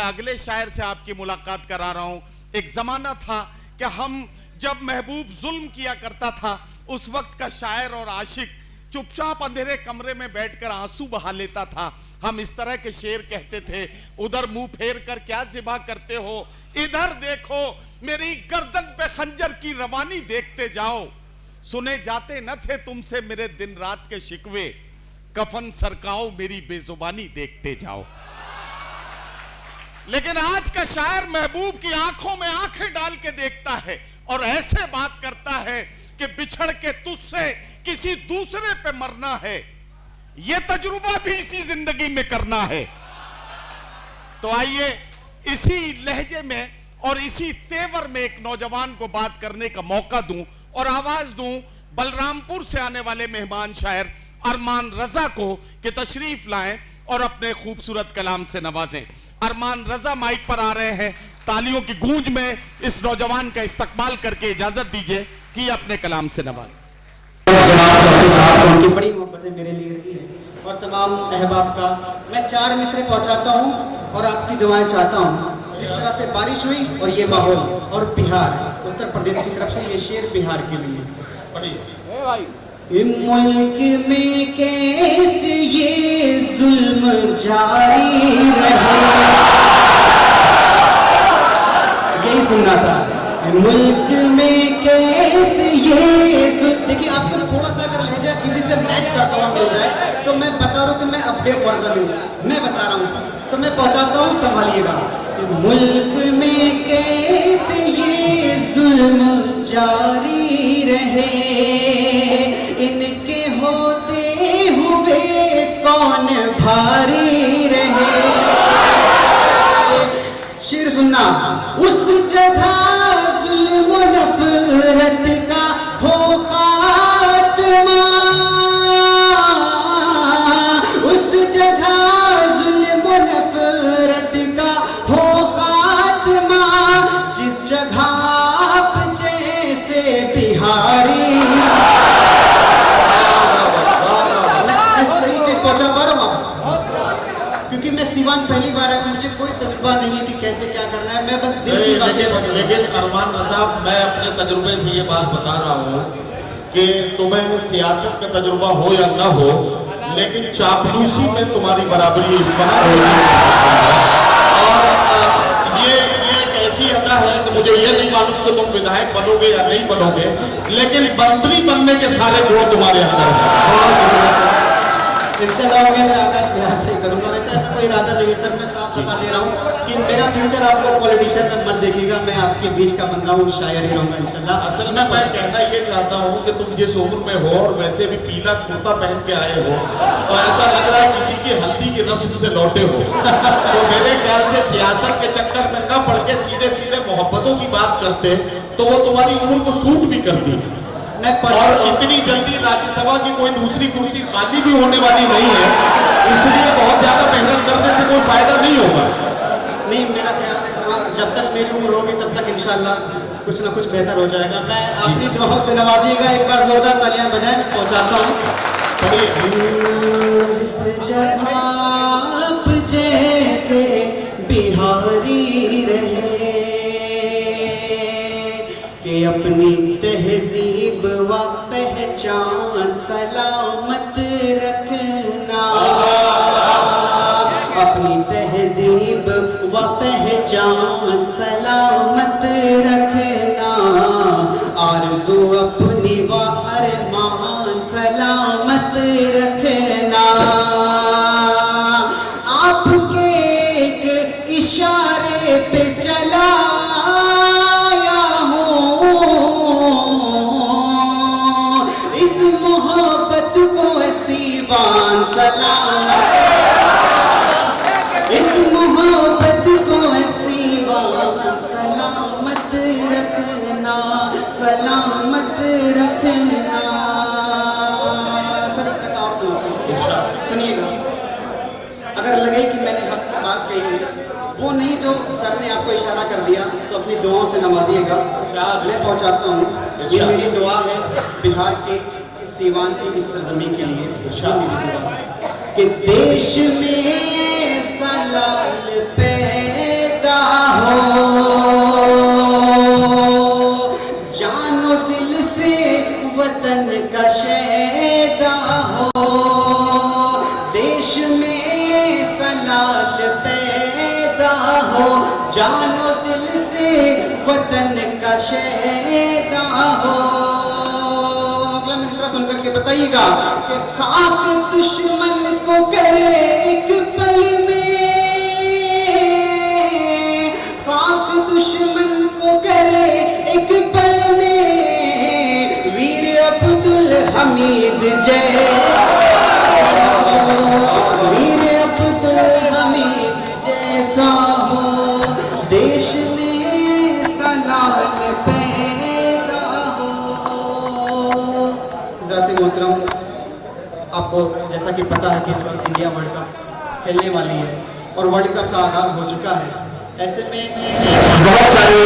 अगले शायर से आपकी मुलाकात करा रहा हूं। एक जमाना था कि हम जब महबूब जुल्म किया करता था, उस वक्त का शायर और आशिक चुपचाप अंधेरे कमरे में बैठकर आंसू बहा लेता था। हम इस तरह के शेर कहते थे, उधर मुंह फेर कर क्या ज़िबा करते हो, इधर देखो मेरी गर्दन पे खंजर की रवानी देखते जाओ। सुने जाते न थे तुमसे मेरे दिन रात के शिकवे, कफन सरकाओ मेरी बेजुबानी देखते जाओ। लेकिन आज का शायर महबूब की आंखों में आंखें डाल के देखता है और ऐसे बात करता है कि बिछड़ के तुझसे किसी दूसरे पे मरना है, यह तजुर्बा भी इसी जिंदगी में करना है। तो आइए इसी लहजे में और इसी तेवर में एक नौजवान को बात करने का मौका दूं और आवाज दूं बलरामपुर से आने वाले मेहमान शायर अरमान रजा को कि तशरीफ लाएं और अपने खूबसूरत कलाम से नवाजें। अरमान रजा माइक पर आ रहे हैं। तालियों की गूंज में इस नौजवान का इस्तकबाल करके इजाजत दीजिए कि अपने कलाम से नवाजें। उनकी बड़ी मोहब्बतें मेरे लिए रही है और तमाम अहबाब का मैं 4 मिसरे पहुंचाता हूं और आपकी दुआएं चाहता हूं। जिस तरह से बारिश हुई और ये माहौल और बिहार, उत्तर प्रदेश की तरफ से ये शेर बिहार के लिए। मुल्क में कैसे ये जुल्म जारी रहे, यही सुनना था। मुल्क में कैसे ये जुल्म, देखिए आपको थोड़ा सा अगर लहजा किसी से मैच करता हुआ मिल जाए तो मैं बता रहा हूँ कि मैं अपडेट वर्जन हूँ, मैं बता रहा हूँ तो मैं पहुंचाता हूँ, संभालिएगा। मुल्क में कैसे ये जुल्म जारी रहे, इनके होते हुए कौन भारी रहे। शेर सुनना, उस जगह जुल्म नफरत का हो खात्मा, उस जगह जुल्म नफरत का हो खात्मा, जिस जगह आप जैसे बिहारी। मैं सही चीज पहुंचा पा रहा हूं क्योंकि मैं सीवान पहली बार आया, मुझे कोई तजुर्बा नहीं है कि कैसे क्या करना है, मैं बस दिल की बातें। लेकिन अरमान रजा, मैं अपने तजुर्बे से ये बात बता रहा हूँ कि तुम्हें सियासत का तजुर्बा हो या ना हो, लेकिन चापलूसी में तुम्हारी बराबरी इस बार और ये एक ऐसी अदा है कि मुझे ये नहीं मालूम कि तुम विधायक बनोगे या नहीं बनोगे, लेकिन मंत्री बनने के सारे गुण तुम्हारे अंदर हैं। बहुत शुक्रिया सर, इंशाल्लाह मैं आगाज बिहार से ही करूंगा। वैसे ऐसा कोई इरादा नहीं है सर, मैं साफ बता दे रहा हूँ कि मेरा फ्यूचर आप लोग पॉलिटिशियन में मत देखिएगा, मैं आपके बीच का बंदा हूँ, शायर ही रहूंगा इंशाल्लाह। असल में मैं कहना ये चाहता हूँ कि तुम जिस उम्र में हो और वैसे भी पीला कुर्ता पहन के आए हो तो ऐसा लग रहा है किसी की हल्दी की रस्म से लौटे हो। तो मेरे ख्याल से सियासत के चक्कर में न पड़ के सीधे सीधे मोहब्बतों की बात करते तो वो तुम्हारी उम्र को सूट भी करती। और इतनी जल्दी राज्यसभा की कोई दूसरी कुर्सी खाली भी होने वाली नहीं है, इसलिए बहुत ज्यादा मेहनत करने से कोई फायदा नहीं होगा। नहीं, मेरा ख्याल जब तक मेरी उम्र होगी तब तक इंशाल्लाह कुछ ना कुछ बेहतर हो जाएगा। मैं अपनी दुआओं से नवाजिएगा, एक बार जोरदार तालियां बजाएं, मैं पहुंचाता हूँ। जिस जगह आप जैसे बिहारी रहे, कि अपनी तहजीब व पहचान सलामत रखना, अपनी तहजीब व पहचान सलामत रखना, आरज़ू अपनी व अरमान सलामत रखना। आपके एक इशारे पे चला सलामत, इस मोहब्बत को ऐसी बात सलामत रखना, सलामत रखना। सर एक बात और सुनिएगा, अगर लगे कि मैंने हक की बात कही है, वो नहीं जो सर ने आपको इशारा कर दिया, तो अपनी दुआओं से नवाजिएगा। मैं पहुंचाता हूँ, ये मेरी दुआ है बिहार के इस सीवान की इस सरजमीन के लिए कि देश में सलाल पे जानो दिल से वतन का शहदा हो। अगला मिसरा सुनकर के बताइएगा कि खाक दुश्मन को करे एक पल में, खाक दुश्मन को करे एक पल में, वीर अब्दुल हमीद जैसा, वीर अब्दुल हमीद जैसा हो, देश में सलाल पैदा हो। हज़रात मोहतरम, आपको जैसा कि पता है कि इस वक्त इंडिया वर्ल्ड कप खेलने वाली है और वर्ल्ड कप का आगाज़ हो चुका है। ऐसे में बहुत सारे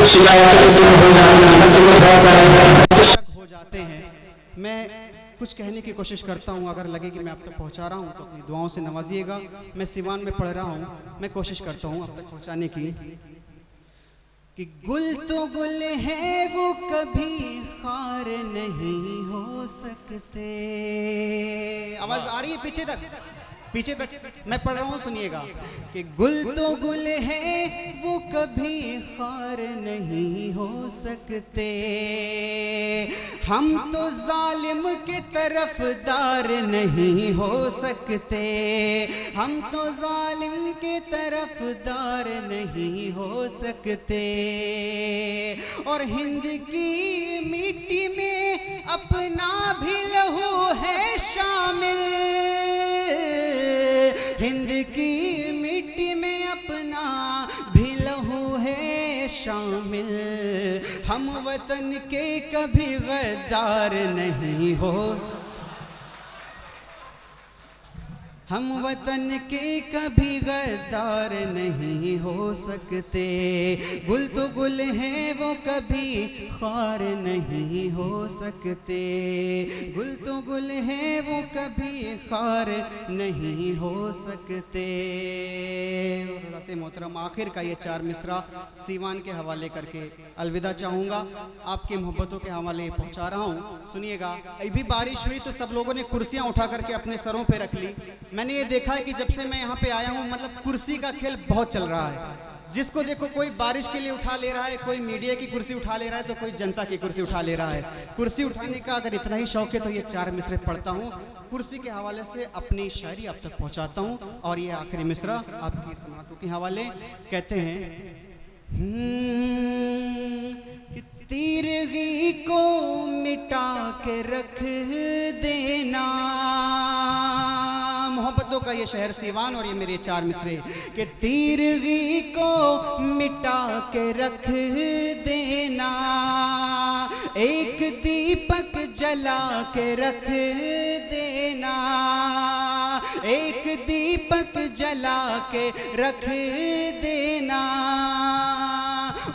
शिकायतें हो जाते हैं। मैं कुछ कहने की कोशिश करता हूँ, अगर लगे कि मैं आप तक पहुँचा रहा हूँ तो अपनी दुआओं से नवाजिएगा। मैं सिवान में पढ़ रहा हूँ, मैं कोशिश करता हूँ आप तक पहुँचाने की। कि गुल तो गुल है वो कभी खार नहीं हो सकते। आवाज़ आ रही है पीछे तक, पीछे तक मैं पढ़ रहा हूँ, सुनिएगा। कि गुल तो गुल है वो कभी खार नहीं हो सकते, हम तो जालिम के तरफदार नहीं हो सकते, हम तो जालिम के तरफदार नहीं हो सकते। और हिंद की मिट्टी में अपना भी लहू है शामिल, हिंद की मिट्टी में अपना भी लहू है शामिल, हम वतन के कभी गद्दार नहीं हो, हम वतन के कभी गद्दार नहीं हो सकते। गुल तो गुल है वो कभी खार नहीं हो सकते, गुल तो गुल है वो कभी खार नहीं हो सकते। हज़रत मोहतरम, आखिर का ये 4 मिसरा सीवान के हवाले करके अलविदा चाहूँगा। आपकी मोहब्बतों के हवाले पहुँचा रहा हूँ, सुनिएगा। अभी बारिश हुई तो सब लोगों ने कुर्सियाँ उठा करके अपने सरों पे रख ली। मैंने ये देखा है कि जब से मैं यहाँ पे आया हूँ, मतलब कुर्सी का खेल बहुत चल रहा है। जिसको देखो कोई बारिश के लिए उठा ले रहा है, कोई मीडिया की कुर्सी उठा ले रहा है, तो कोई जनता की कुर्सी उठा ले रहा है। कुर्सी उठाने का अगर इतना ही शौक है तो ये 4 मिसरे पढ़ता हूँ, कुर्सी के हवाले से अपनी शायरी आप तक पहुँचाता हूँ। और ये आखिरी मिसरा आपकी समातों के हवाले कहते हैं। कि तीरगी को मिटा के रख देना, मोहब्बतों का ये शहर सीवान और ये मेरे 4 मिसरे। कि तीरगी को मिटा के रख देना, एक दीपक जला के रख देना, एक दीपक जला के रख देना।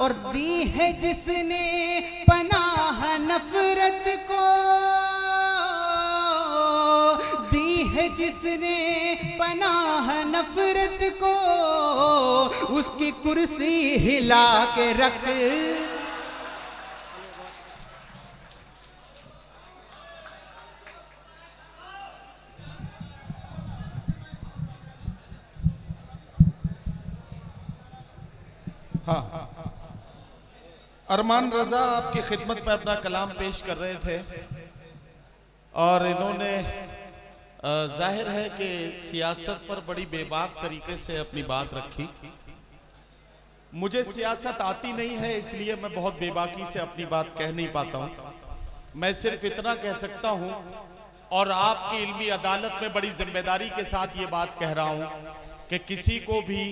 और दी है जिसने पनाह नफरत को, दी है जिसने पनाह नफरत को, उसकी कुर्सी हिला के रख। हाँ, अरमान रजा आपकी खिदमत में अपना कलाम पेश कर रहे थे और इन्होंने जाहिर है कि सियासत पर बड़ी बेबाक तरीके से अपनी बात रखी। मुझे सियासत आती नहीं है, इसलिए मैं बहुत बेबाकी से अपनी बात कह नहीं पाता हूँ। मैं सिर्फ इतना कह सकता हूँ और आपकी इल्मी अदालत में बड़ी जिम्मेदारी के साथ ये बात कह रहा हूँ कि किसी को भी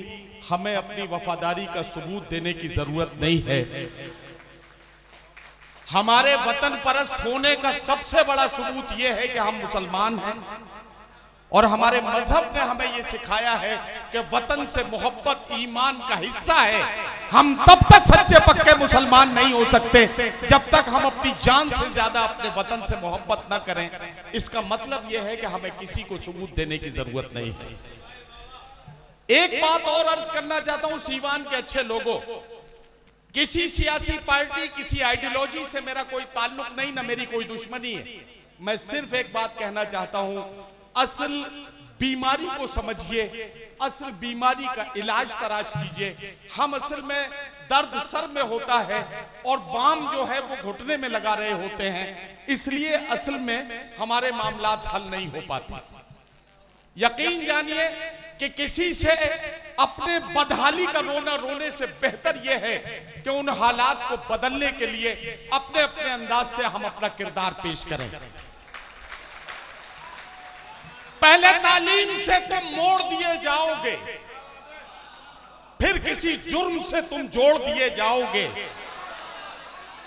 हमें अपनी वफादारी का सबूत देने की जरूरत नहीं है। हमारे वतन परस्त होने का सबसे बड़ा सबूत यह है कि हम मुसलमान हैं और हमारे मजहब ने हमें यह सिखाया है कि वतन से मोहब्बत ईमान का हिस्सा है। हम तब तक सच्चे पक्के मुसलमान नहीं हो सकते जब तक हम अपनी जान से ज्यादा अपने वतन से मोहब्बत न करें। इसका मतलब यह है कि हमें किसी को सबूत देने की जरूरत नहीं है। एक बात और अर्ज करना चाहता हूं सीवान के अच्छे लोगों, किसी सियासी पार्टी, किसी आइडियोलॉजी से मेरा कोई ताल्लुक नहीं, ना मेरी कोई दुश्मनी है। मैं सिर्फ एक बात कहना चाहता हूं, असल बीमारी को समझिए, असल बीमारी का इलाज तलाश कीजिए। हम असल में दर्द सर में होता है और बाम जो है वो घुटने में लगा रहे होते हैं, इसलिए असल में हमारे मामलात हल नहीं हो पाते। यकीन जानिए कि किसी से अपने बदहाली का रोना रोने से बेहतर यह है कि उन हालात को बदलने के लिए अपने अपने अंदाज से हम अपना किरदार पेश करें। पहले तालीम से तुम मोड़ दिए जाओगे, फिर किसी जुर्म से तुम जोड़ दिए जाओगे।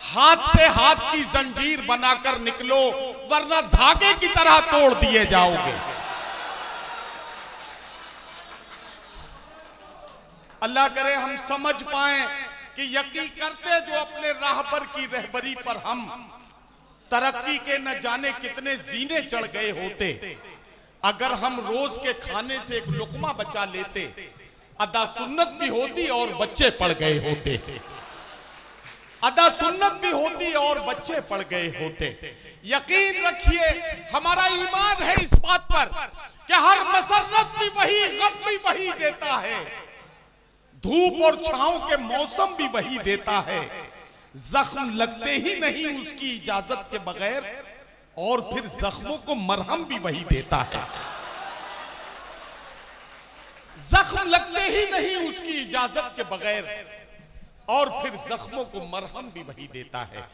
हाथ से हाथ की जंजीर बनाकर निकलो, वरना धागे की तरह तोड़ दिए जाओगे। अल्लाह करे हम समझ पाएं कि यकीन करते जो अपने राहबर की रहबरी पर हम तरक्की के न जाने कितने जीने चढ़ गए होते। अगर हम रोज के खाने से एक लुकमा बचा लेते, अदा सुन्नत भी होती और बच्चे पड़ गए होते। अदा सुन्नत भी होती और बच्चे पड़ गए होते। यकीन रखिए हमारा ईमान है इस बात पर कि हर मसरत भी वही, गम भी वही देता है, धूप और छांव के मौसम भी वही देता है। जख्म लगते ही नहीं उसकी इजाजत के बगैर, और फिर जख्मों को मरहम भी वही देता है। जख्म लगते ही नहीं उसकी इजाजत के बगैर, और फिर जख्मों को मरहम भी वही देता है।